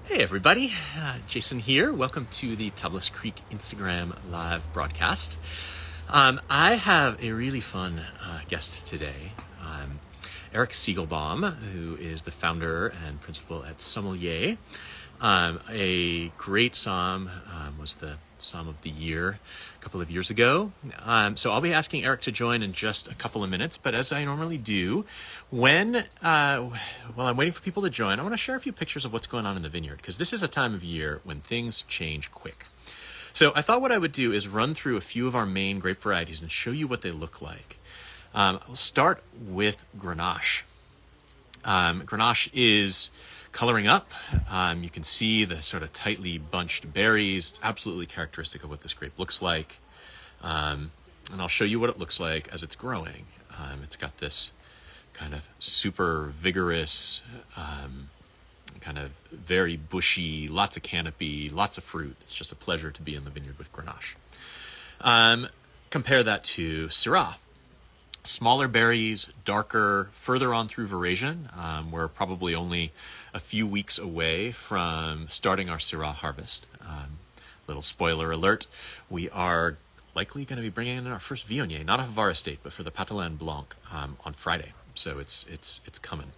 Hey everybody, Jason here. Welcome to the Tablas Creek Instagram live broadcast. I have a really fun guest today, Erik Segelbaum, who is the founder and principal at Sommelier. A great somm was the Somm of the Year a couple of years ago. So I'll be asking Erik to join in just a couple of minutes, but as I normally do, while I'm waiting for people to join, I want to share a few pictures of what's going on in the vineyard, because this is a time of year when things change quick. So I thought what I would do is run through a few of our main grape varieties and show you what they look like. I'll start with Grenache. Grenache is coloring up. You can see the sort of tightly bunched berries. It's absolutely characteristic of what this grape looks like. And I'll show you what it looks like as it's growing. It's got this kind of super vigorous, kind of very bushy, lots of canopy, lots of fruit. It's just a pleasure to be in the vineyard with Grenache. Compare that to Syrah. Smaller berries, darker, further on through veraison. We're probably only a few weeks away from starting our Syrah harvest. Little spoiler alert, we are likely going to be bringing in our first Viognier, not a Havara estate, but for the Patelin Blanc on Friday. So it's coming.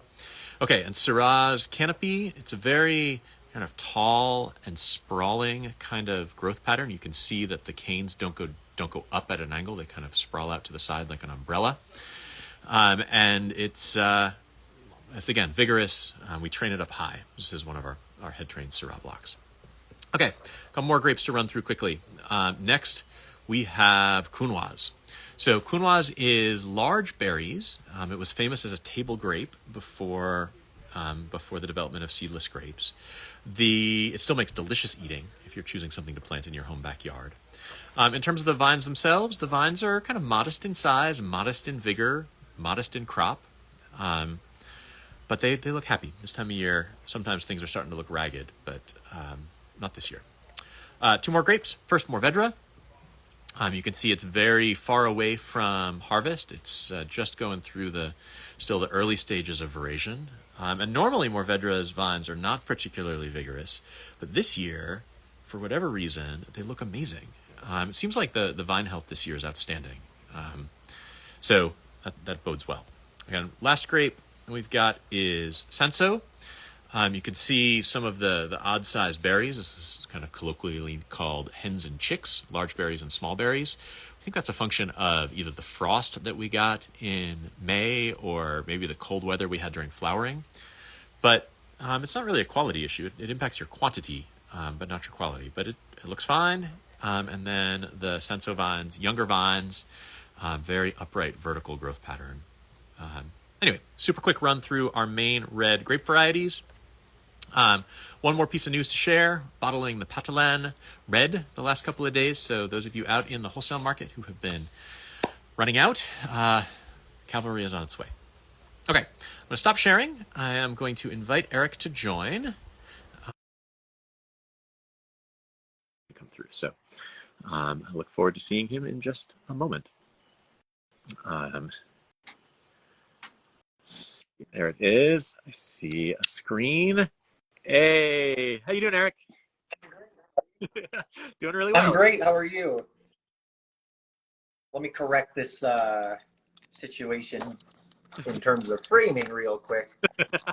Okay, and Syrah's canopy, it's a very kind of tall and sprawling kind of growth pattern. You can see that the canes don't go up at an angle. They kind of sprawl out to the side like an umbrella. And it's again, vigorous. We train it up high. This is one of our head-trained Syrah blocks. Okay, a couple more grapes to run through quickly. Next, we have Counoise. So Counoise is large berries. It was famous as a table grape before the development of seedless grapes. It still makes delicious eating if you're choosing something to plant in your home backyard. In terms of the vines themselves, the vines are kind of modest in size, modest in vigor, modest in crop. But they look happy this time of year. Sometimes things are starting to look ragged, but not this year. Two more grapes. First, Mourvèdre. You can see it's very far away from harvest. It's just going through the early stages of veraison. And normally Mourvèdre's vines are not particularly vigorous, but this year, for whatever reason, they look amazing. It seems like the vine health this year is outstanding. So that bodes well. Again, last grape we've got is Cinsault. You can see some of the odd-sized berries. This is kind of colloquially called hens and chicks, large berries and small berries. I think that's a function of either the frost that we got in May or maybe the cold weather we had during flowering. But it's not really a quality issue. It impacts your quantity, but not your quality. But it looks fine. And then the Cinsault vines, younger vines, very upright vertical growth pattern. Anyway, super quick run through our main red grape varieties. One more piece of news to share, bottling the Patelin red the last couple of days. So those of you out in the wholesale market who have been running out, cavalry is on its way. Okay, I'm going to stop sharing. I am going to invite Erik to join. Come through. So I look forward to seeing him in just a moment. There it is. I see a screen. Hey, how you doing, Erik? Doing really well. I'm great. How are you? Let me correct this situation in terms of framing real quick.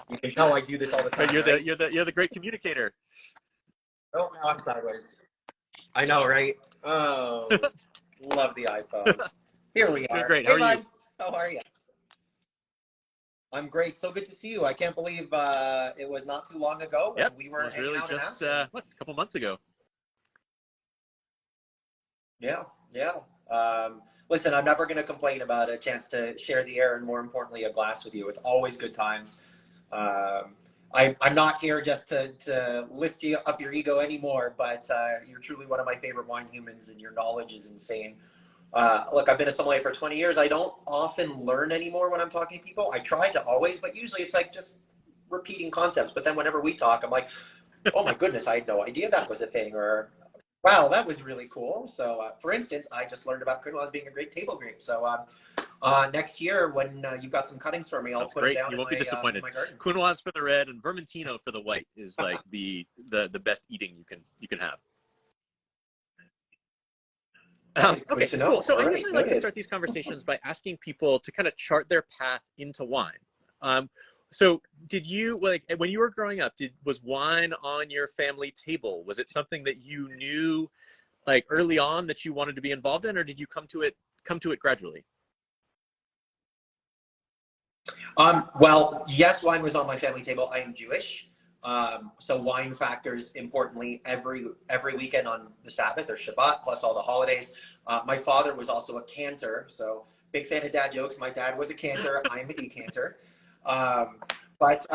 You can tell I do this all the time. You're right? the great communicator. Oh, now I'm sideways. I know, right? Oh, love the iPhone. Here we are. Doing great. Hey, How are you? bud. How are you? I'm great. So good to see you. I can't believe it was not too long ago when we were hanging really out in just Aspen. a couple months ago. Yeah. Listen, I'm never going to complain about a chance to share the air and, more importantly, a glass with you. It's always good times. I'm not here just to lift you up your ego anymore, but you're truly one of my favorite wine humans, and your knowledge is insane. Look, I've been a sommelier for 20 years. I don't often learn anymore when I'm talking to people. I try to always, but usually it's like just repeating concepts. But then whenever we talk, I'm like, oh my goodness, I had no idea that was a thing, or wow, that was really cool. So, for instance, I just learned about Counoise being a great table grape. So Next year, when you've got some cuttings for me, I'll That's put them great. down You in won't be in disappointed. my garden. Counoise for the red and Vermentino for the white is like the best eating you can have. Good Okay, to know. cool. So All I right, usually like to noted. start these conversations by asking people to kind of chart their path into wine. So did you, like, when you were growing up, was wine on your family table? Was it something that you knew like early on that you wanted to be involved in, or did you come to it gradually? Well, yes, wine was on my family table. I am Jewish, so wine factors importantly every weekend on the Sabbath or Shabbat, plus all the holidays. My father was also a cantor, so big fan of dad jokes. My dad was a cantor. I'm a decanter. But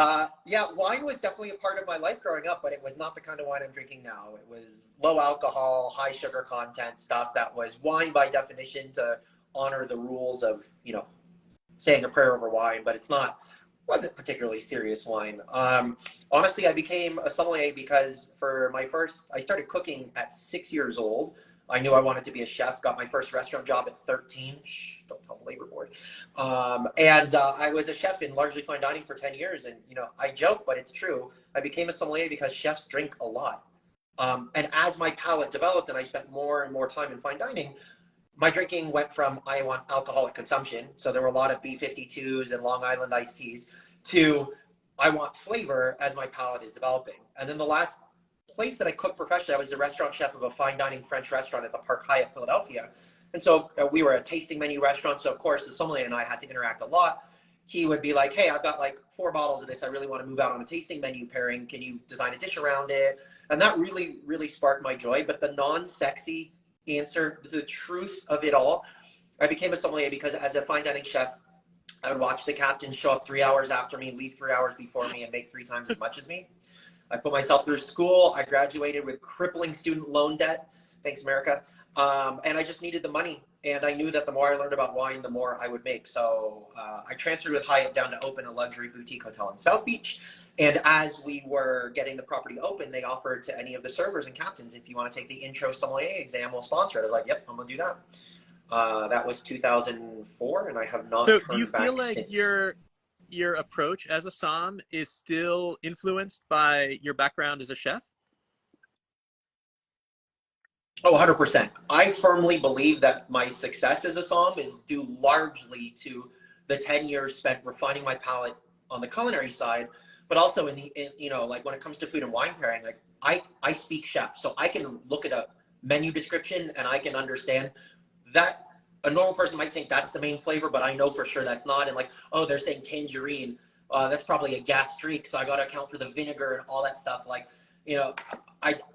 yeah, wine was definitely a part of my life growing up, but it was not the kind of wine I'm drinking now. It was low alcohol, high sugar content stuff that was wine by definition to honor the rules of, saying a prayer over wine, but wasn't particularly serious wine. Honestly, I became a sommelier because I started cooking at 6 years old. I knew I wanted to be a chef, got my first restaurant job at 13. Shh, don't tell the labor board. And I was a chef in largely fine dining for 10 years. And, I joke, but it's true. I became a sommelier because chefs drink a lot. And as my palate developed and I spent more and more time in fine dining, my drinking went from I want alcoholic consumption, so there were a lot of B52s and Long Island iced teas, to I want flavor as my palate is developing. And then the last place that I cooked professionally, I was the restaurant chef of a fine dining French restaurant at the Park Hyatt, Philadelphia. And so we were a tasting menu restaurant, so of course the sommelier and I had to interact a lot. He would be like, hey, I've got like 4 bottles of this. I really want to move out on a tasting menu pairing. Can you design a dish around it? And that really, really sparked my joy. But the non-sexy answer, the truth of it all, I became a sommelier because as a fine dining chef, I would watch the captain show up 3 hours after me, leave 3 hours before me, and make 3 times as much as me. I put myself through school. I graduated with crippling student loan debt. Thanks, America. And I just needed the money. And I knew that the more I learned about wine, the more I would make. So I transferred with Hyatt down to open a luxury boutique hotel in South Beach. And as we were getting the property open, they offered to any of the servers and captains, if you want to take the intro sommelier exam, we'll sponsor it. I was like, yep, I'm going to do that. That was 2004, and I have not So turned do you back feel like since. your approach as a som is still influenced by your background as a chef? Oh, 100%. I firmly believe that my success as a som is due largely to the 10 years spent refining my palate on the culinary side, but also like when it comes to food and wine pairing, like I speak chef, so I can look at a menu description and I can understand that a normal person might think that's the main flavor, but I know for sure that's not. And like, oh, they're saying tangerine, that's probably a gastrique, so I got to account for the vinegar and all that stuff. Like,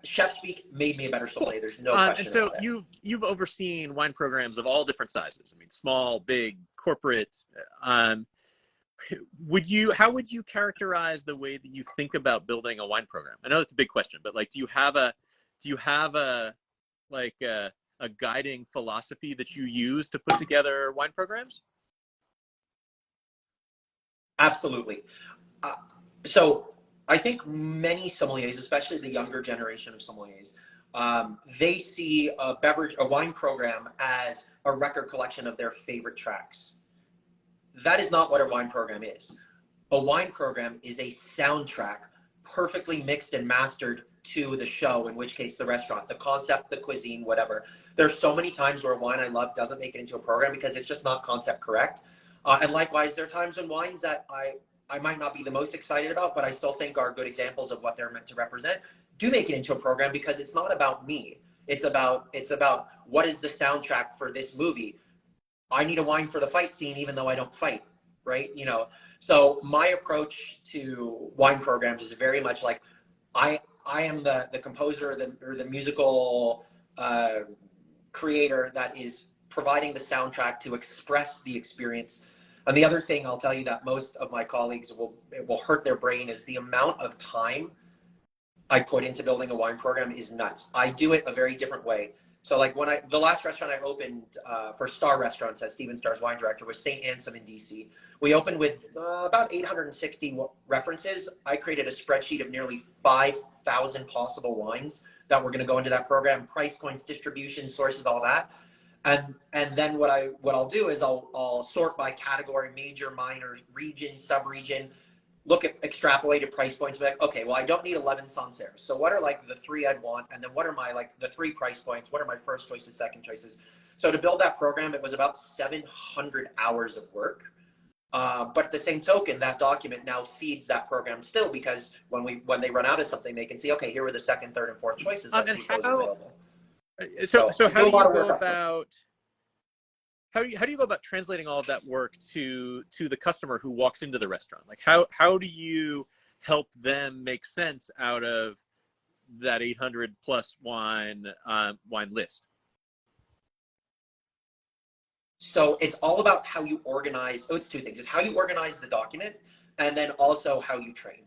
chef speak made me a better sommelier. There's no question And so about it. you've overseen wine programs of all different sizes. I mean, small, big, corporate. How would you characterize the way that you think about building a wine program? I know it's a big question, but like, do you have a like a guiding philosophy that you use to put together wine programs? Absolutely. So I think many sommeliers, especially the younger generation of sommeliers, they see a wine program as a record collection of their favorite tracks. That is not what a wine program is. A wine program is a soundtrack perfectly mixed and mastered to the show, in which case the restaurant, the concept, the cuisine, whatever. There's so many times where wine I love doesn't make it into a program because it's just not concept correct. And likewise, there are times when wines that I might not be the most excited about, but I still think are good examples of what they're meant to represent, do make it into a program because it's not about me. It's about what is the soundtrack for this movie. I need a wine for the fight scene, even though I don't fight, right? So my approach to wine programs is very much like I am the composer or the musical creator that is providing the soundtrack to express the experience. And the other thing I'll tell you that most of my colleagues will hurt their brain is the amount of time I put into building a wine program is nuts. I do it a very different way. So like the last restaurant I opened for Star Restaurants as Steven Starr's wine director was St. Anselm in DC. We opened with about 860 references. I created a spreadsheet of nearly 5,000 possible wines that were going to go into that program, price points, distribution, sources, all that. And then what I'll do is I'll sort by category, major, minor, region, sub-region, look at extrapolated price points, be like, okay, well, I don't need 11 Sancerres. So what are like the three I'd want? And then what are my like the three price points? What are my first choices, second choices? So to build that program, it was about 700 hours of work. But at the same token, that document now feeds that program still, because when they run out of something, they can see, okay, here were the second, third, and fourth choices. Let's see if those are available. So how do you go about how do you go about translating all of that work to the customer who walks into the restaurant? Like how do you help them make sense out of that 800 plus wine list? So it's all about how you organize. Oh, it's two things. It's how you organize the document, and then also how you train.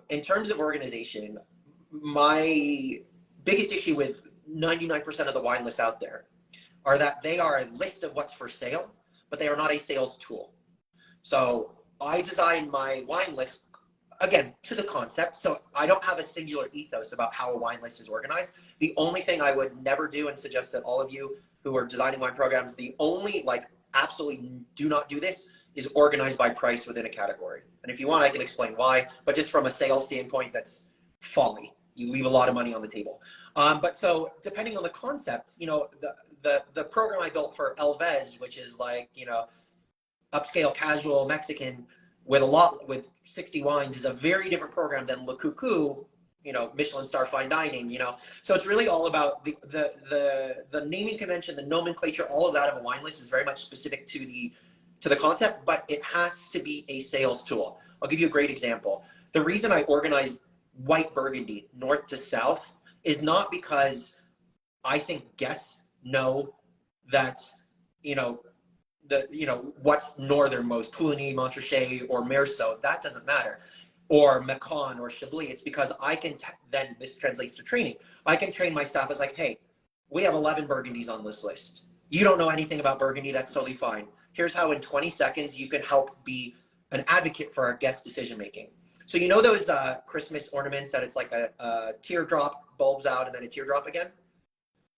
In terms of organization, my biggest issue with 99% of the wine lists out there are that they are a list of what's for sale, but they are not a sales tool. So I design my wine list, again, to the concept. So I don't have a singular ethos about how a wine list is organized. The only thing I would never do, and suggest that all of you who are designing wine programs, the only, like, absolutely do not do this, is organized by price within a category. And if you want, I can explain why, but just from a sales standpoint, that's folly. You leave a lot of money on the table. But so depending on the concept, you know, the program I built for Elvez, which is like, you know, upscale casual Mexican with 60 wines, is a very different program than Le Coucou, you know, Michelin star fine dining, you know. So it's really all about the naming convention, the nomenclature, all of that of a wine list is very much specific to the concept, but it has to be a sales tool. I'll give you a great example. The reason I organize white Burgundy north to south is not because I think guests know that, you know, what's northernmost, Pouligny, Montrachet, or Meursault. That doesn't matter. Or Macon or Chablis. It's because I can then this translates to training. I can train my staff as like, hey, we have 11 Burgundies on this list. You don't know anything about Burgundy. That's totally fine. Here's how in 20 seconds you can help be an advocate for our guest decision making. So you know those Christmas ornaments that it's like a teardrop bulbs out and then a teardrop again?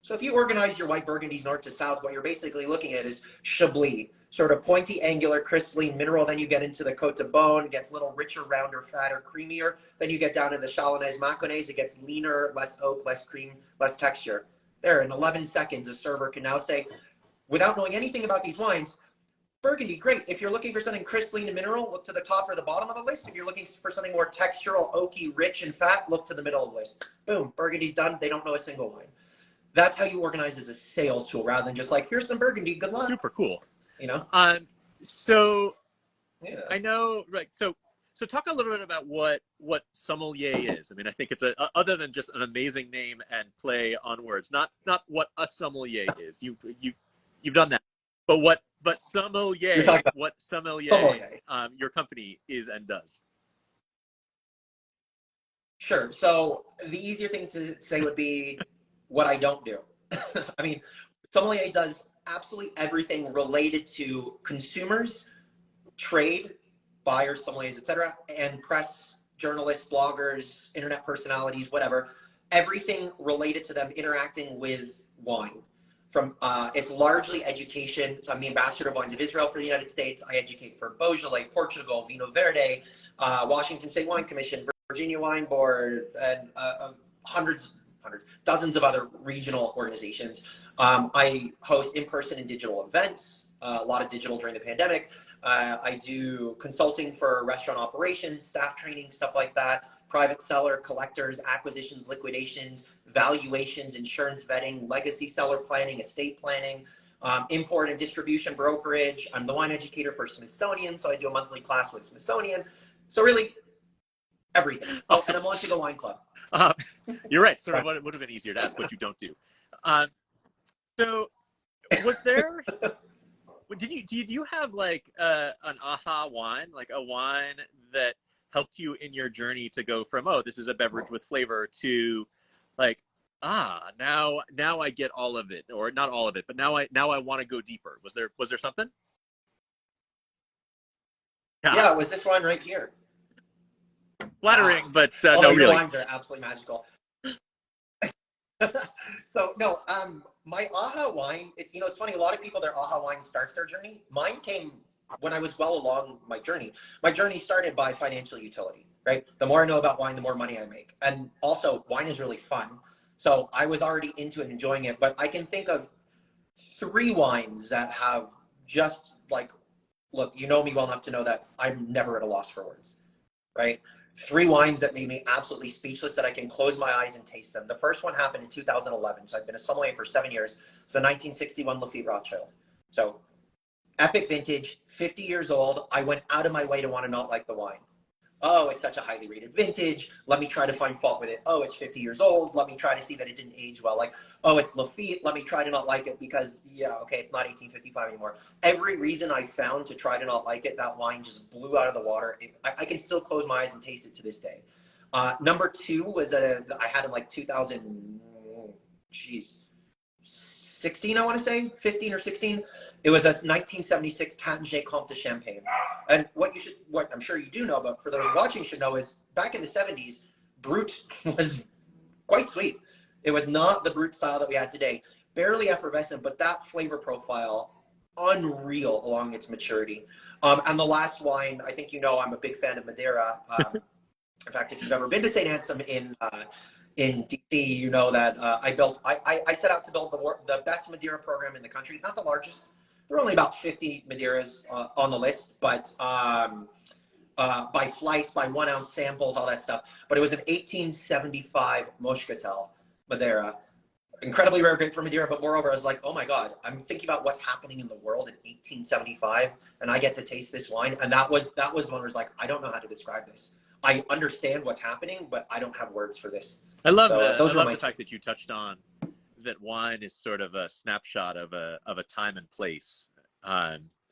So if you organize your white Burgundies north to south, what you're basically looking at is Chablis, sort of pointy, angular, crystalline mineral. Then you get into the Côte de Beaune, gets a little richer, rounder, fatter, creamier. Then you get down to the Chalonnais, Mâconnais. It gets leaner, less oak, less cream, less texture. There, in 11 seconds, a server can now say, without knowing anything about these wines, Burgundy, great. If you're looking for something crystalline and mineral, look to the top or the bottom of the list. If you're looking for something more textural, oaky, rich, and fat, look to the middle of the list. Boom, Burgundy's done. They don't know a single wine. That's how you organize as a sales tool, rather than just like, here's some Burgundy, good luck. Super cool. You know? So yeah. I know, right. So talk a little bit about what sommelier is. I mean, I think it's other than just an amazing name and play on words, not what a sommelier is. You've done that, but sommelier, what sommelier, your company is and does. Sure. So the easier thing to say would be what I don't do. I mean, sommelier does absolutely everything related to consumers, trade, buyers, sommeliers, etc., and press, journalists, bloggers, internet personalities, whatever. Everything related to them interacting with wine. From it's largely education. So I'm the ambassador of Wines of Israel for the United States. I educate for Beaujolais, Portugal, Vino Verde, Washington State Wine Commission, Virginia Wine Board, and dozens of other regional organizations. I host in-person and digital events, a lot of digital during the pandemic. I do consulting for restaurant operations, staff training, stuff like that, private seller, collectors, acquisitions, liquidations, valuations, insurance vetting, legacy seller planning, estate planning, import and distribution brokerage. I'm the wine educator for Smithsonian, so I do a monthly class with Smithsonian. So really, everything. Awesome. And I'm launching a wine club. You're right. Sort of, it would have been easier to ask what you don't do. So, was there? Did you have like an aha wine, like a wine that helped you in your journey to go from, oh, this is a beverage with flavor, to like, now I get all of it, or not all of it, but now I want to go deeper. Was there something? Yeah, it was this one right here. Flattering, but all no, your really. wines are absolutely magical. So no, my aha wine, it's funny, a lot of people, their aha wine starts their journey. Mine came when I was well along my journey. My journey started by financial utility, right? The more I know about wine, the more money I make. And also, wine is really fun. So I was already into it and enjoying it, but I can think of 3 wines that have just like, look, you know me well enough to know that I'm never at a loss for words, right? 3 wines that made me absolutely speechless, that I can close my eyes and taste them. The first one happened in 2011. So I've been a sommelier for 7 years. It was a 1961 Lafite Rothschild. So epic vintage, 50 years old. I went out of my way to want to not like the wine. Oh, it's such a highly rated vintage. Let me try to find fault with it. Oh, it's 50 years old. Let me try to see that it didn't age well. Like, oh, it's Lafite. Let me try to not like it because, yeah, okay, it's not 1855 anymore. Every reason I found to try to not like it, that wine just blew out of the water. I can still close my eyes and taste it to this day. Number 2 was I had in like 16, I want to say, 15 or 16. It was a 1976 Taittinger Comte de Champagne. And what I'm sure you do know, but for those watching should know, is back in the 70s, Brut was quite sweet. It was not the Brut style that we had today. Barely effervescent, but that flavor profile, unreal along its maturity. And the last wine, I think you know I'm a big fan of Madeira. In fact, if you've ever been to St. Anselm in DC, you know that I set out to build the best Madeira program in the country. Not the largest. There are only about 50 Madeiras on the list, but by flights, by 1 ounce samples, all that stuff. But it was an 1875 Moscatel Madeira. Incredibly rare grape for Madeira, but moreover, I was like, oh my God, I'm thinking about what's happening in the world in 1875, and I get to taste this wine. And that was one where I was like, I don't know how to describe this. I understand what's happening, but I don't have words for this. I love the fact that you touched on that wine is sort of a snapshot of a time and place.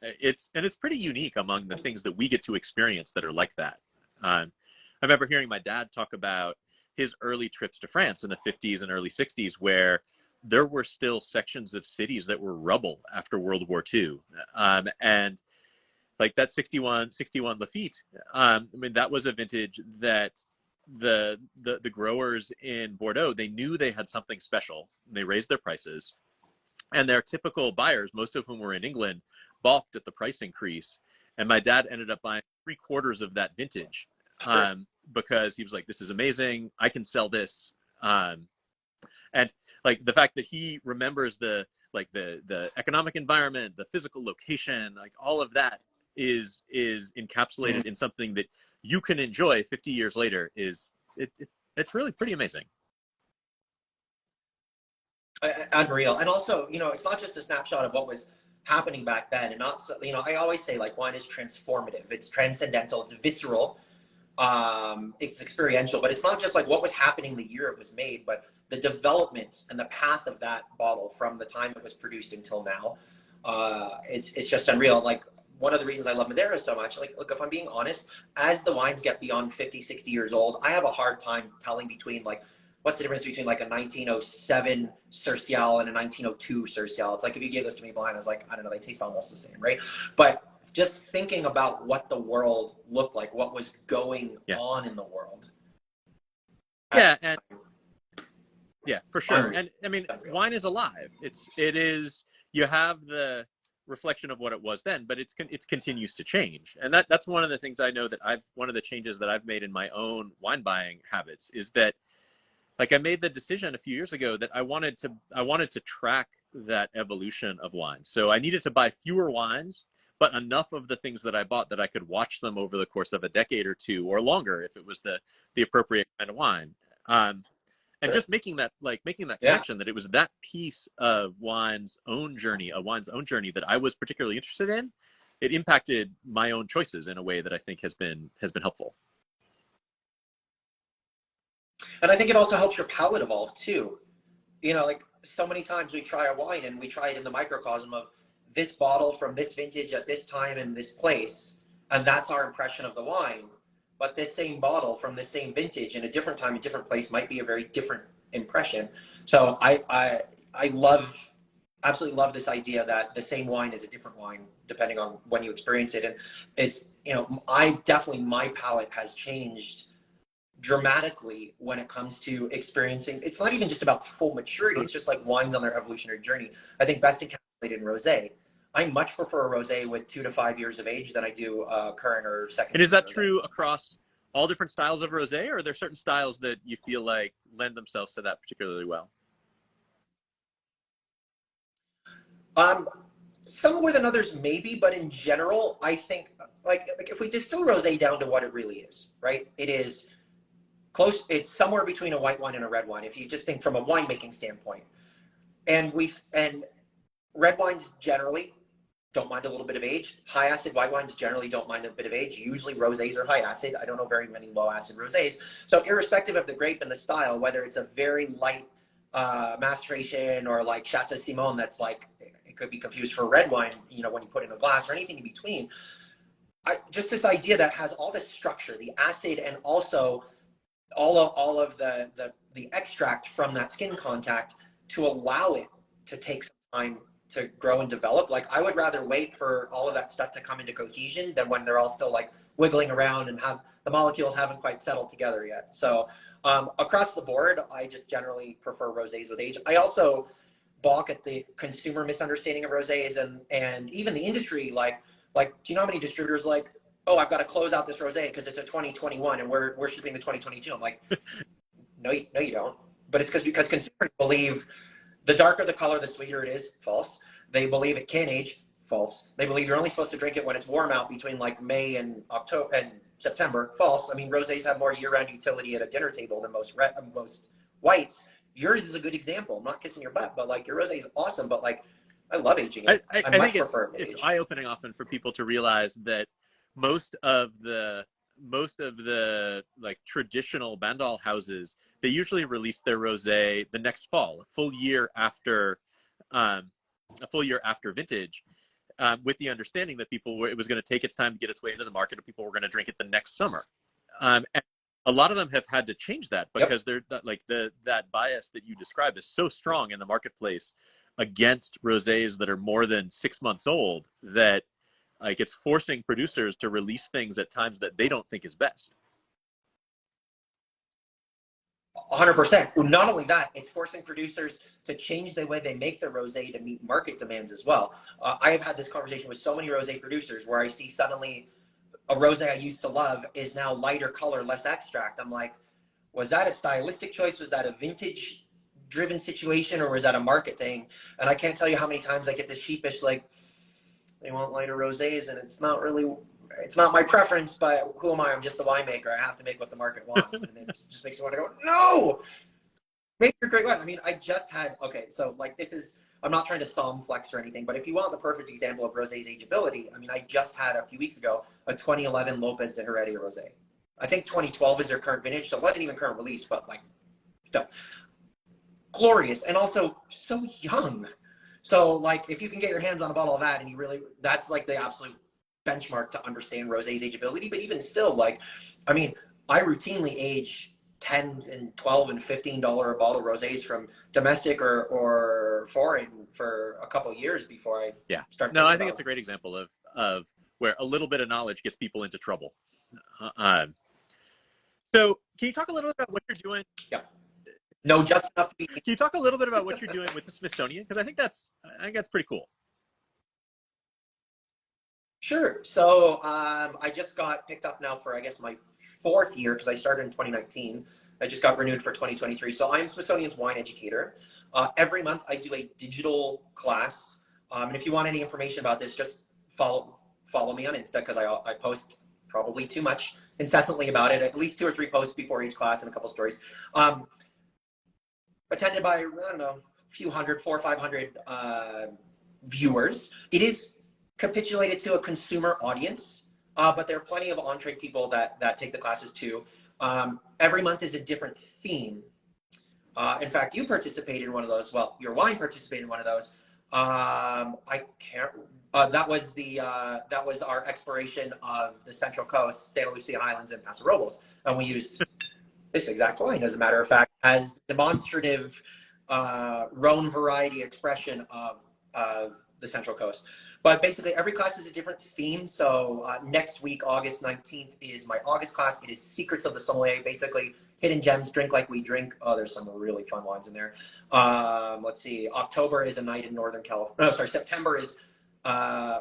It's pretty unique among the things that we get to experience that are like that. I remember hearing my dad talk about his early trips to France in the 50s and early 60s, where there were still sections of cities that were rubble after World War II. And like that 61 Lafite, I mean, that was a vintage that the growers in Bordeaux, they knew they had something special. They raised their prices, and their typical buyers, most of whom were in England, balked at the price increase. And my dad ended up buying 3/4 of that vintage because he was like, this is amazing. I can sell this. And like the fact that he remembers the economic environment, the physical location, like all of that is encapsulated in something that you can enjoy 50 years later. It's really pretty amazing. Unreal. And also, it's not just a snapshot of what was happening back then, and not, I always say, like, wine is transformative, it's transcendental, it's visceral, it's experiential, but it's not just like what was happening the year it was made, but the development and the path of that bottle from the time it was produced until now. It's just unreal. Like, one of the reasons I love Madeira so much, like, look, if I'm being honest, as the wines get beyond 50, 60 years old, I have a hard time telling between, like, what's the difference between like a 1907 Cercial and a 1902 Cercial? It's like if you gave this to me blind, I was like, I don't know, they taste almost the same, right? But just thinking about what the world looked like, what was going on in the world. Yeah, for sure. And I mean, wine is alive. It is. You have the reflection of what it was then, but it continues to change, and that's one of the things I know that one of the changes that I've made in my own wine buying habits is that. Like, I made the decision a few years ago that I wanted to track that evolution of wine. So I needed to buy fewer wines, but enough of the things that I bought that I could watch them over the course of a decade or two or longer if it was the appropriate kind of wine. And just making that connection that it was that piece of wine's own journey that I was particularly interested in. It impacted my own choices in a way that I think has been helpful. And I think it also helps your palate evolve too. Like, so many times we try a wine and we try it in the microcosm of this bottle from this vintage at this time in this place, and that's our impression of the wine. But this same bottle from the same vintage in a different time, a different place might be a very different impression. So I absolutely love this idea that the same wine is a different wine depending on when you experience it. And it's, my palate has changed dramatically when it comes to experiencing. It's not even just about full maturity. It's just like wines on their evolutionary journey. I think best encapsulated in rosé. I much prefer a rosé with 2 to 5 years of age than I do current or second. And is that rosé. true across all different styles of rosé, or are there certain styles that you feel like lend themselves to that particularly well? Some more than others, maybe, but in general, I think like if we distill rosé down to what it really is, right? It is close. It's somewhere between a white wine and a red wine. If you just think from a winemaking standpoint, and red wines generally don't mind a little bit of age. High acid white wines generally don't mind a bit of age. Usually rosés are high acid. I don't know very many low acid rosés. So irrespective of the grape and the style, whether it's a very light maceration or like Chateau Simon, that's like, it could be confused for red wine, you know, when you put it in a glass, or anything in between. Just this idea that has all this structure, the acid, and also all of the extract from that skin contact to allow it to take some time to grow and develop. Like, I would rather wait for all of that stuff to come into cohesion than when they're all still like wiggling around and have the molecules haven't quite settled together yet. So across the board, I just generally prefer rosés with age. I also balk at the consumer misunderstanding of rosés and even the industry. Like, do you know how many distributors like, oh, I've got to close out this rosé because it's a 2021 and we're shipping the 2022. I'm like, no, you don't. But it's because consumers believe the darker the color, the sweeter it is. False. They believe it can age. False. They believe you're only supposed to drink it when it's warm out between like May and October and September. False. I mean, rosés have more year-round utility at a dinner table than most whites. Yours is a good example. I'm not kissing your butt, but like your rosé is awesome. But like, I love aging it. I think it's eye-opening often for people to realize that most of the like traditional Bandol houses, they usually release their rosé the next fall, a full year after vintage, with the understanding that it was going to take its time to get its way into the market, and people were going to drink it the next summer. And a lot of them have had to change that because they're like that bias that you describe is so strong in the marketplace against rosés that are more than 6 months old that like it's forcing producers to release things at times that they don't think is best. 100%. Not only that, it's forcing producers to change the way they make their rosé to meet market demands as well. I have had this conversation with so many rosé producers where I see suddenly a rosé I used to love is now lighter color, less extract. I'm like, was that a stylistic choice? Was that a vintage driven situation, or was that a market thing? And I can't tell you how many times I get this sheepish, like, they want lighter rosés, and it's not my preference, but who am I? I'm just the winemaker. I have to make what the market wants. And it just makes me want to go, no, make your great wine. I mean, I just had, okay, so like I'm not trying to psalm flex or anything, but if you want the perfect example of rosé's ageability, I mean, I just had a few weeks ago a 2011 Lopez de Heredia rosé. I think 2012 is their current vintage, so it wasn't even current release, but like, still glorious, and also so young. So like, if you can get your hands on a bottle of that, and that's like the absolute benchmark to understand rosé's ageability. But even still, like, I mean, I routinely age $10 and $12 and $15 a bottle rosés from domestic or foreign for a couple of years before I start. No, I think it's a great example of where a little bit of knowledge gets people into trouble. So can you talk a little bit about what you're doing? Yeah. No, just enough to be. Can you talk a little bit about what you're doing with the Smithsonian? Because I think that's pretty cool. Sure. So I just got picked up now for, I guess, my 4th year, because I started in 2019. I just got renewed for 2023. So I'm Smithsonian's wine educator. Every month I do a digital class. And if you want any information about this, just follow me on Insta, because I post probably too much incessantly about it. At least 2 or 3 posts before each class and a couple stories. Attended by, I don't know, a few hundred, 400 or 500 viewers. It is capitulated to a consumer audience, but there are plenty of on-trade people that take the classes too. Every month is a different theme. In fact, you participated in one of those. Well, your wine participated in one of those. I can't. That was our exploration of the Central Coast, Santa Lucia Highlands, and Paso Robles, and we used this exact wine, as a matter of fact, as demonstrative Rhone variety expression of the Central Coast. But basically, every class is a different theme. So next week, August 19th, is my August class. It is Secrets of the Sommelier, basically hidden gems, drink like we drink. Oh, there's some really fun wines in there. Let's see. October is a night in Northern California. No, sorry, September is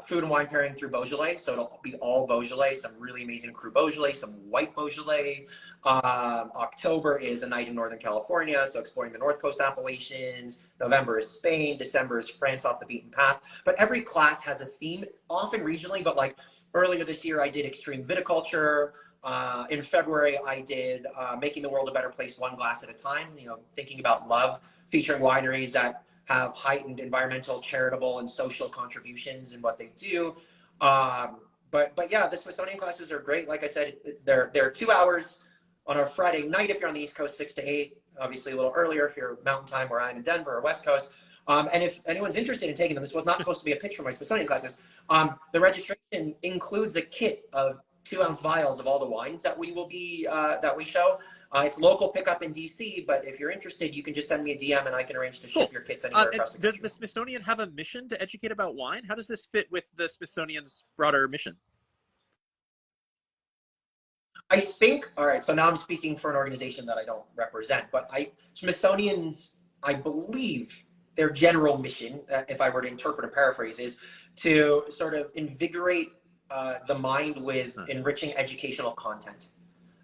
food and wine pairing through Beaujolais. So it'll be all Beaujolais, some really amazing Cru Beaujolais, some white Beaujolais. October is a night in Northern California, so exploring the North Coast Appalachians. November is Spain. December is France off the beaten path. But every class has a theme, often regionally, but like earlier this year, I did extreme viticulture. In February, I did making the world a better place one glass at a time, you know, thinking about love, featuring wineries that have heightened environmental, charitable, and social contributions in what they do. But yeah, the Smithsonian classes are great. Like I said, they're 2 hours on a Friday night if you're on the East Coast, 6 to 8, obviously a little earlier if you're Mountain Time where I'm in Denver or West Coast. And if anyone's interested in taking them, this was not supposed to be a pitch for my Smithsonian classes. The registration includes a kit of 2-ounce vials of all the wines that we will be, that we show. It's local pickup in DC, but if you're interested, you can just send me a DM and I can arrange to ship your kits anywhere across the country. Does the Smithsonian have a mission to educate about wine? How does this fit with the Smithsonian's broader mission? I think, all right, so now I'm speaking for an organization that I don't represent, but Smithsonian's, I believe, their general mission, if I were to interpret and paraphrase, is to sort of invigorate the mind with enriching educational content.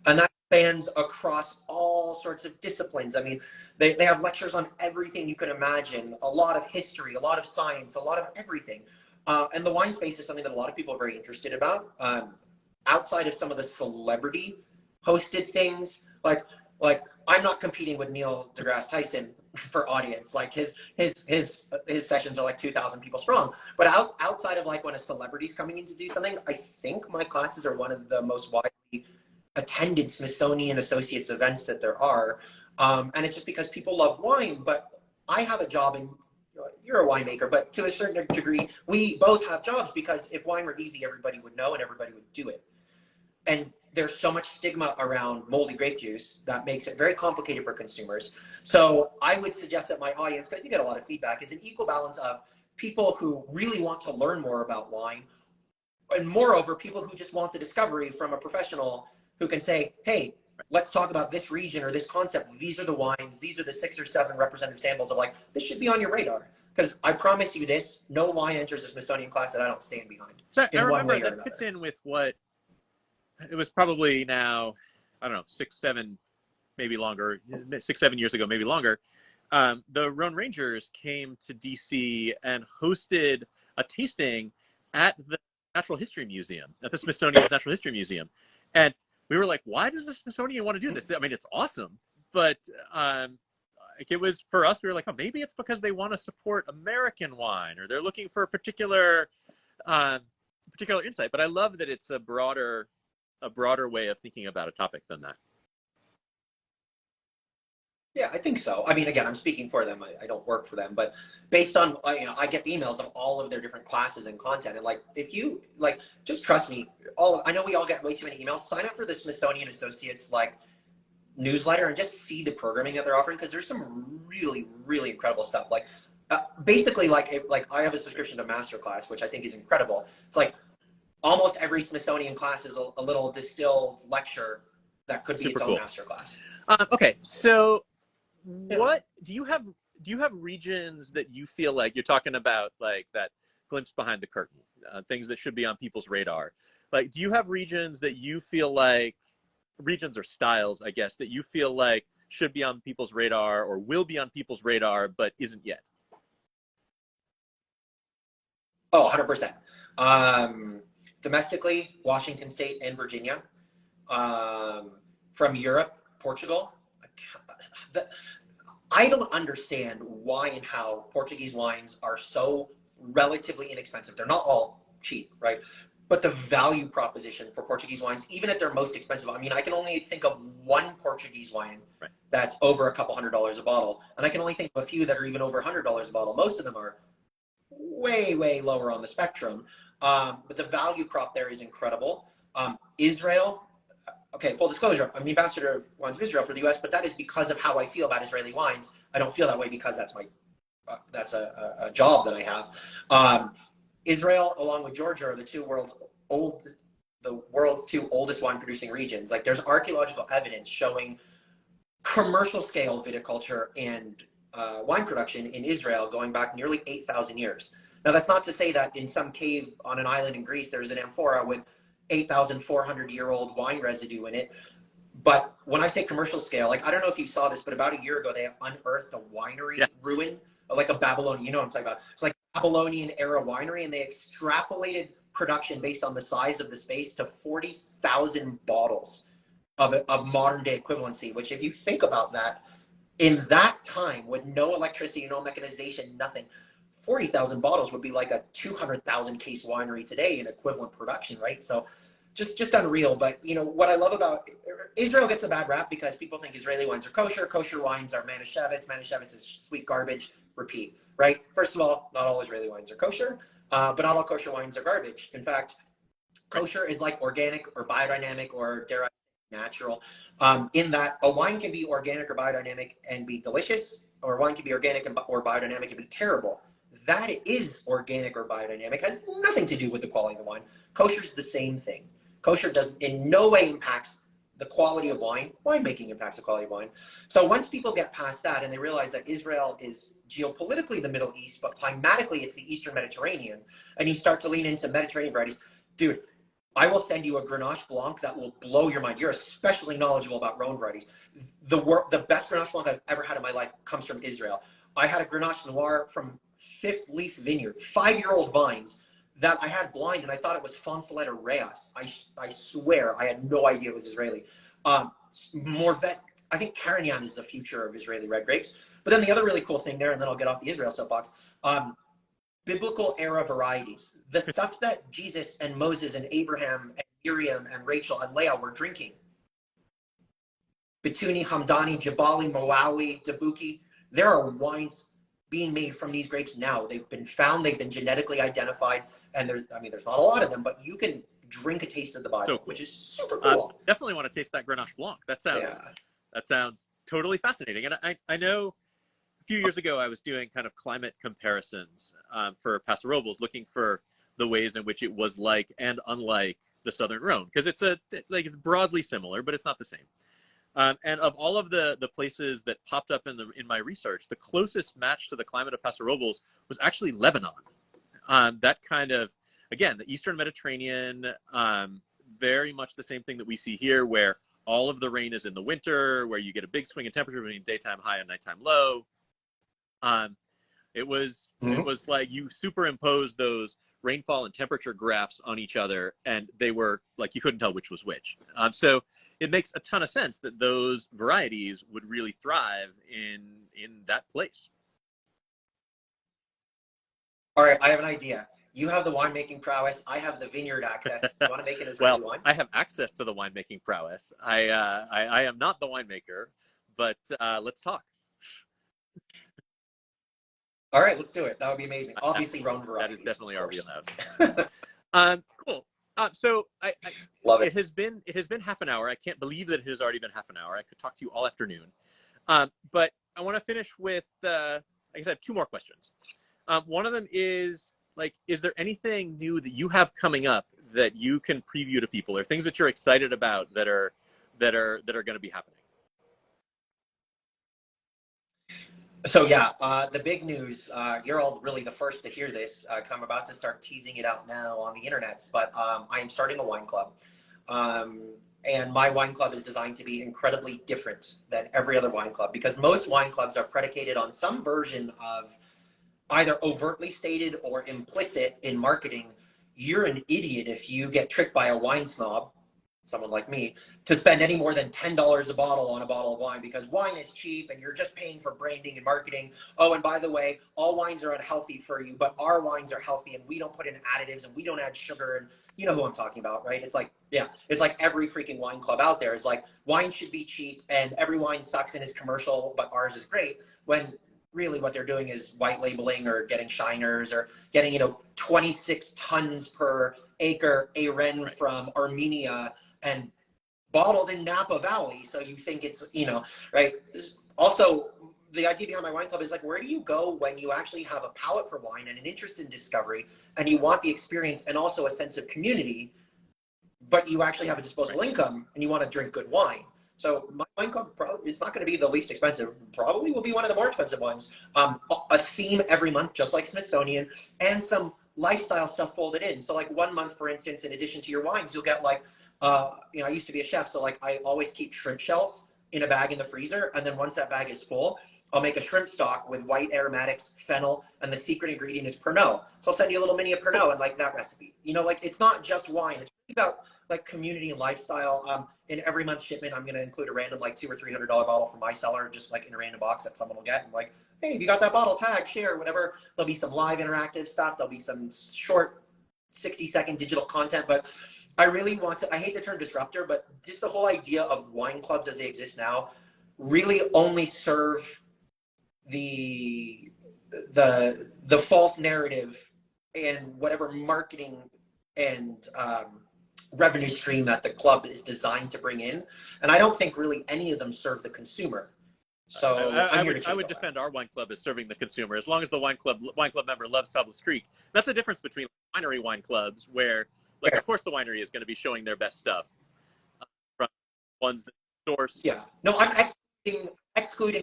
And that spans across all sorts of disciplines. I mean, they have lectures on everything you can imagine, a lot of history, a lot of science, a lot of everything. And the wine space is something that a lot of people are very interested about. Outside of some of the celebrity hosted things, like I'm not competing with Neil deGrasse Tyson for audience. Like his sessions are like 2,000 people strong. But outside of like when a celebrity's coming in to do something, I think my classes are one of the most widely attended Smithsonian Associates events that there are. And it's just because people love wine, but I have a job and you're a winemaker, but to a certain degree, we both have jobs because if wine were easy, everybody would know and everybody would do it. And there's so much stigma around moldy grape juice that makes it very complicated for consumers. So I would suggest that my audience, because I do get a lot of feedback, is an equal balance of people who really want to learn more about wine, and moreover, people who just want the discovery from a professional who can say, hey, let's talk about this region or this concept. These are the wines. These are the 6 or 7 representative samples of like, this should be on your radar. Because I promise you this, no wine enters a Smithsonian class that I don't stand behind. So I remember that fits in with what, it was probably now, I don't know, 6, 7, maybe longer, 6, 7 years ago, maybe longer. The Rhone Rangers came to DC and hosted a tasting at the Natural History Museum, at the Smithsonian's Natural History Museum. And we were like, why does the Smithsonian want to do this? I mean, it's awesome. But it was, for us, we were like, oh, maybe it's because they want to support American wine or they're looking for a particular insight. But I love that it's a broader way of thinking about a topic than that. Yeah, I think so. I mean, again, I'm speaking for them. I don't work for them, but based on, I get the emails of all of their different classes and content. And like, if you like, just trust me, I know we all get way too many emails. Sign up for the Smithsonian Associates like newsletter and just see the programming that they're offering. Cause there's some really, really incredible stuff. Like basically like I have a subscription to Masterclass, which I think is incredible. It's like almost every Smithsonian class is a little distilled lecture that could be its own masterclass. Okay. So, what do you have regions that you feel like you're talking about, like that glimpse behind the curtain, things that should be on people's radar? Like, do you have regions that you feel like, regions or styles, I guess, that you feel like should be on people's radar or will be on people's radar, but isn't yet? Oh, 100%. Domestically, Washington State and Virginia. From Europe, Portugal. I don't understand why and how Portuguese wines are so relatively inexpensive. They're not all cheap, right? But the value proposition for Portuguese wines, even at their most expensive, I mean, I can only think of one Portuguese wine that's over a couple $100 a bottle. And I can only think of a few that are even over $100 a bottle. Most of them are way, way lower on the spectrum. But the value prop there is incredible. Israel, okay, full disclosure, I'm the ambassador of Wines of Israel for the US, but that is because of how I feel about Israeli wines. I don't feel that way because that's my a job that I have. Israel, along with Georgia, are the world's two oldest wine producing regions. Like, there's archaeological evidence showing commercial scale viticulture and wine production in Israel going back nearly 8,000 years. Now, that's not to say that in some cave on an island in Greece, there's an amphora with 8,400-year-old wine residue in it. But when I say commercial scale, like, I don't know if you saw this, but about a year ago, they unearthed a winery ruin, like a Babylonian, you know what I'm talking about? It's like a Babylonian era winery, and they extrapolated production based on the size of the space to 40,000 bottles of modern day equivalency, which, if you think about that, in that time with no electricity, no mechanization, nothing, 40,000 bottles would be like a 200,000 case winery today in equivalent production, right? So just unreal. But, you know, what I love about Israel gets a bad rap because people think Israeli wines are kosher. Kosher wines are Manischewitz. Manischewitz is sweet garbage. Repeat, right? First of all, not all Israeli wines are kosher, but not all kosher wines are garbage. In fact, kosher is like organic or biodynamic, or dare I say natural, in that a wine can be organic or biodynamic and be delicious, or a wine can be organic or biodynamic and be terrible. That it is organic or biodynamic has nothing to do with the quality of the wine. Kosher is the same thing. Kosher does in no way impacts the quality of wine. Winemaking impacts the quality of wine. So once people get past that and they realize that Israel is geopolitically the Middle East, but climatically it's the Eastern Mediterranean, and you start to lean into Mediterranean varieties, dude, I will send you a Grenache Blanc that will blow your mind. You're especially knowledgeable about Rhone varieties. The best Grenache Blanc I've ever had in my life comes from Israel. I had a Grenache Noir from Fifth Leaf Vineyard, 5-year-old vines that I had blind, and I thought it was Fonsaletta Reyes. I swear I had no idea it was Israeli. Morvet, I think Carignan is the future of Israeli red grapes. But then the other really cool thing there, and then I'll get off the Israel soapbox, biblical era varieties. The stuff that Jesus and Moses and Abraham and Miriam and Rachel and Leah were drinking. Bituni, Hamdani, Jabali, Moawi, Dabuki. There are wines being made from these grapes now. They've been found, they've been genetically identified, and there's not a lot of them, but you can drink a taste of the Bible, so cool. Which is super cool. Definitely want to taste that Grenache Blanc. That sounds totally fascinating. And I know a few years ago I was doing kind of climate comparisons for Paso Robles, looking for the ways in which it was like and unlike the Southern Rhone, because it's broadly similar, but it's not the same. And of all of the places that popped up in my research, the closest match to the climate of Paso Robles was actually Lebanon. That kind of, again, the Eastern Mediterranean, very much the same thing that we see here, where all of the rain is in the winter, where you get a big swing in temperature between daytime high and nighttime low. It was like you superimposed those rainfall and temperature graphs on each other, and they were like, you couldn't tell which was which. So it makes a ton of sense that those varieties would really thrive in that place. All right, I have an idea. You have the winemaking prowess. I have the vineyard access. Do you want to make an Israeli wine? I have access to the winemaking prowess. I am not the winemaker, but let's talk. All right, let's do it. That would be amazing. Obviously, Rhone varieties. That is definitely our wheelhouse. Cool. So Love it. It has been half an hour. I can't believe that it has already been half an hour. I could talk to you all afternoon. But I want to finish with, I guess I have two more questions. One of them is, like, is there anything new that you have coming up that you can preview to people, or things that you're excited about that are going to be happening? So yeah, the big news, you're all really the first to hear this, because I'm about to start teasing it out now on the internets, but I am starting a wine club. And my wine club is designed to be incredibly different than every other wine club, because most wine clubs are predicated on some version of either overtly stated or implicit in marketing. You're an idiot if you get tricked by a wine snob, someone like me, to spend any more than $10 a bottle on a bottle of wine, because wine is cheap and you're just paying for branding and marketing. Oh, and by the way, all wines are unhealthy for you, but our wines are healthy and we don't put in additives and we don't add sugar. And you know who I'm talking about, right? It's like, yeah, it's like every freaking wine club out there is like, wine should be cheap and every wine sucks and is commercial, but ours is great. When really what they're doing is white labeling or getting shiners or getting, 26 tons per acre Aren from Armenia and bottled in Napa Valley. So you think it's, right. Also, the idea behind my wine club is like, where do you go when you actually have a palate for wine and an interest in discovery, and you want the experience and also a sense of community, but you actually have a disposable income and you want to drink good wine? So my wine club probably is not going to be the least expensive. Probably will be one of the more expensive ones. A theme every month, just like Smithsonian, and some lifestyle stuff folded in. So like 1 month, for instance, in addition to your wines, you'll get like, you know, I used to be a chef, so like I always keep shrimp shells in a bag in the freezer, and then once that bag is full, I'll make a shrimp stock with white aromatics, fennel, and the secret ingredient is Pernod. So I'll send you a little mini of Pernod and like that recipe. You know, like it's not just wine. It's about like community and lifestyle. In every month's shipment, I'm going to include a random like $200 or $300 bottle from my cellar, just like in a random box that someone will get. And like, hey, if you got that bottle, tag, share, whatever. There'll be some live interactive stuff. There'll be some short 60-second digital content. But I really want to, I hate the term disruptor, but just the whole idea of wine clubs as they exist now really only serve the false narrative and whatever marketing and revenue stream that the club is designed to bring in. And I don't think really any of them serve the consumer. So I would defend our wine club as serving the consumer, as long as the wine club member loves Tablas Creek. That's the difference between winery wine clubs, where, like, of course, the winery is going to be showing their best stuff from ones that source. Yeah. No, I'm excluding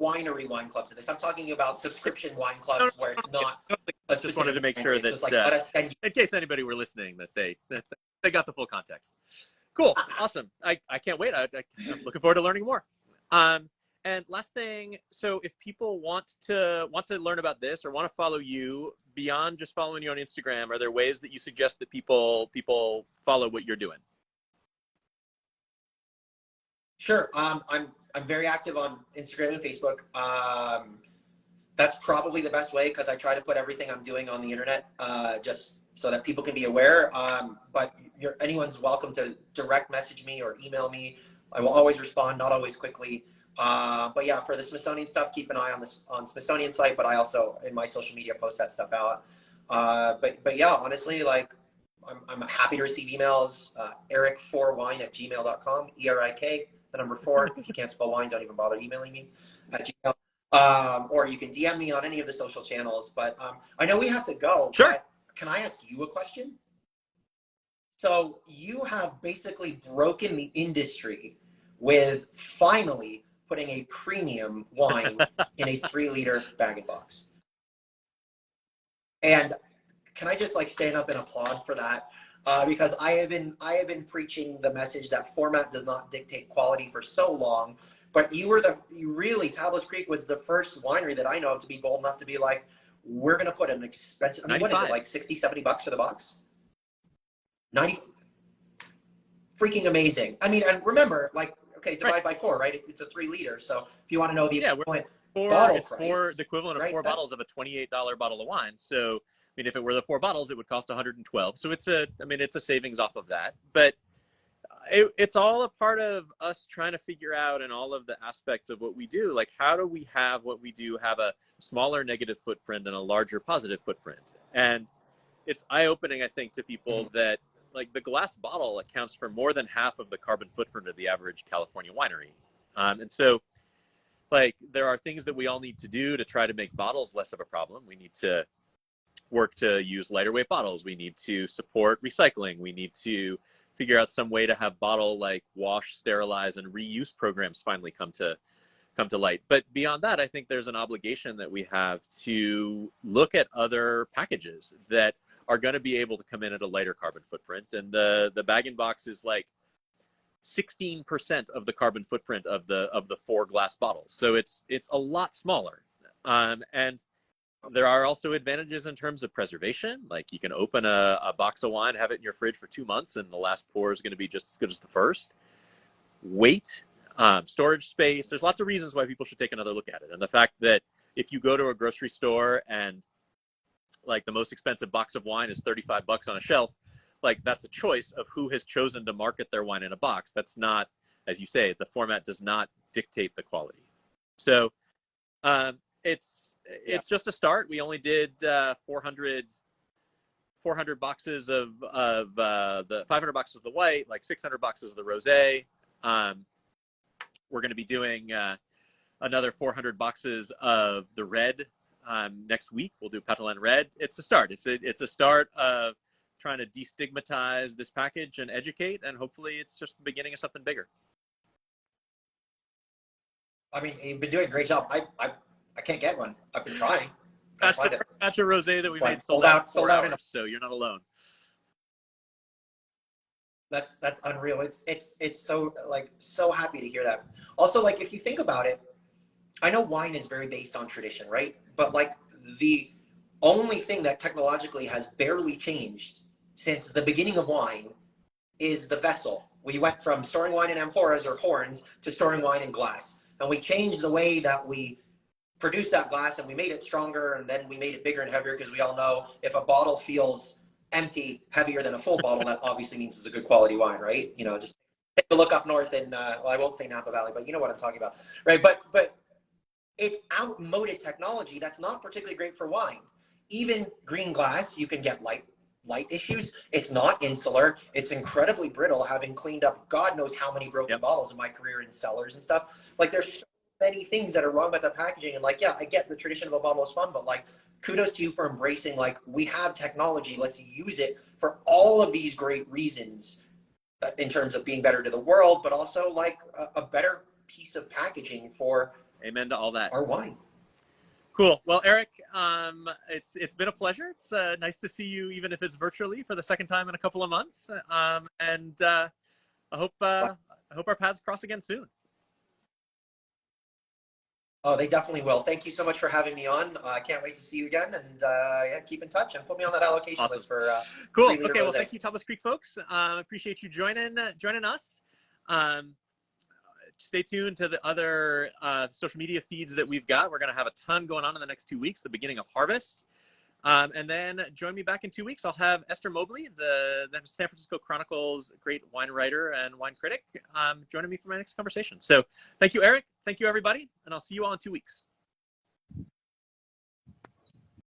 winery wine clubs in this. I'm talking about subscription wine clubs where it's not. I just wanted to make sure that, like, let us send you. In case anybody were listening, that they got the full context. Cool, awesome. I can't wait. I'm looking forward to learning more. And last thing, so if people want to learn about this or want to follow you beyond just following you on Instagram, are there ways that you suggest that people follow what you're doing? Sure. I'm very active on Instagram and Facebook. That's probably the best way, because I try to put everything I'm doing on the internet, just so that people can be aware. But anyone's welcome to direct message me or email me. I will always respond, not always quickly. But yeah, for the Smithsonian stuff, keep an eye on Smithsonian site, but I also in my social media post that stuff out. But yeah, honestly, like I'm happy to receive emails. Erik4wine@gmail.com, ERIK, the number 4. If you can't spell wine, don't even bother emailing me at Gmail. Or you can DM me on any of the social channels. But I know we have to go. Sure. But can I ask you a question? So you have basically broken the industry with finally putting a premium wine in a 3-liter bag-in-box. And can I just like stand up and applaud for that? Because I have been preaching the message that format does not dictate quality for so long. But Tablas Creek was the first winery that I know of to be bold enough to be like, we're going to put an expensive, I mean, what is it, like $60, $70 for the box? 90, freaking amazing. I mean, and remember, like, okay, divide by 4, right? It's a 3-liter. So if you want to know the equivalent bottle price, the equivalent of 4 bottles of a $28 bottle of wine. So, I mean, if it were the 4 bottles, it would cost $112. So it's a savings off of that. But it's all a part of us trying to figure out in all of the aspects of what we do, like, how do we have what we do have a smaller negative footprint and a larger positive footprint? And it's eye-opening, I think, to people that, like, the glass bottle accounts for more than half of the carbon footprint of the average California winery. And so, like, there are things that we all need to do to try to make bottles less of a problem. We need to work to use lighter weight bottles. We need to support recycling. We need to figure out some way to have bottle like wash, sterilize, and reuse programs finally come to light. But beyond that, I think there's an obligation that we have to look at other packages that are going to be able to come in at a lighter carbon footprint. And the bag-in-box is like 16% of the carbon footprint of the 4 glass bottles. So it's a lot smaller. And there are also advantages in terms of preservation. Like, you can open a box of wine, have it in your fridge for 2 months, and the last pour is going to be just as good as the first. Weight, storage space. There's lots of reasons why people should take another look at it. And the fact that if you go to a grocery store and, like, the most expensive box of wine is $35 on a shelf, like, that's a choice of who has chosen to market their wine in a box. That's not, as you say, the format does not dictate the quality. So it's just a start. We only did 400 boxes of the 500 boxes of the white, like 600 boxes of the rosé. We're going to be doing another 400 boxes of the red next week. We'll do Patelin Red. It's a start. It's a start of trying to destigmatize this package and educate, and hopefully it's just the beginning of something bigger. I mean, you've been doing a great job. I can't get one. I've been trying. Batch of rosé that we made sold out in 4 hours, so you're not alone. That's unreal. It's so so happy to hear that. Also, like, if you think about it, I know wine is very based on tradition, right? But like, the only thing that technologically has barely changed since the beginning of wine is the vessel. We went from storing wine in amphoras or horns to storing wine in glass. And we changed the way that we produce that glass, and we made it stronger, and then we made it bigger and heavier, because we all know if a bottle feels empty, heavier than a full bottle, that obviously means it's a good quality wine, right? You know, just take a look up north in, well, I won't say Napa Valley, but you know what I'm talking about, right? But it's outmoded technology that's not particularly great for wine. Even green glass, you can get light issues. It's not insular. It's incredibly brittle, having cleaned up God knows how many broken bottles in my career in cellars and stuff. Like, there's so many things that are wrong about the packaging. And like, yeah, I get the tradition of a bottle is fun, but like, kudos to you for embracing, like, we have technology, let's use it for all of these great reasons, in terms of being better to the world, but also like a better piece of packaging for amen to all that. Our wine. Cool. Well, Erik, it's been a pleasure. It's nice to see you, even if it's virtually, for the second time in a couple of months. And I hope our paths cross again soon. Oh, they definitely will. Thank you so much for having me on. I can't wait to see you again, and yeah, keep in touch and put me on that allocation list for cool. Okay, well, thank you, Tablas Creek folks. Appreciate you joining us. Stay tuned to the other social media feeds that we've got. We're going to have a ton going on in the next 2 weeks, the beginning of harvest. And then join me back in 2 weeks. I'll have Esther Mobley, the San Francisco Chronicle's great wine writer and wine critic, joining me for my next conversation. So thank you, Erik. Thank you, everybody. And I'll see you all in 2 weeks.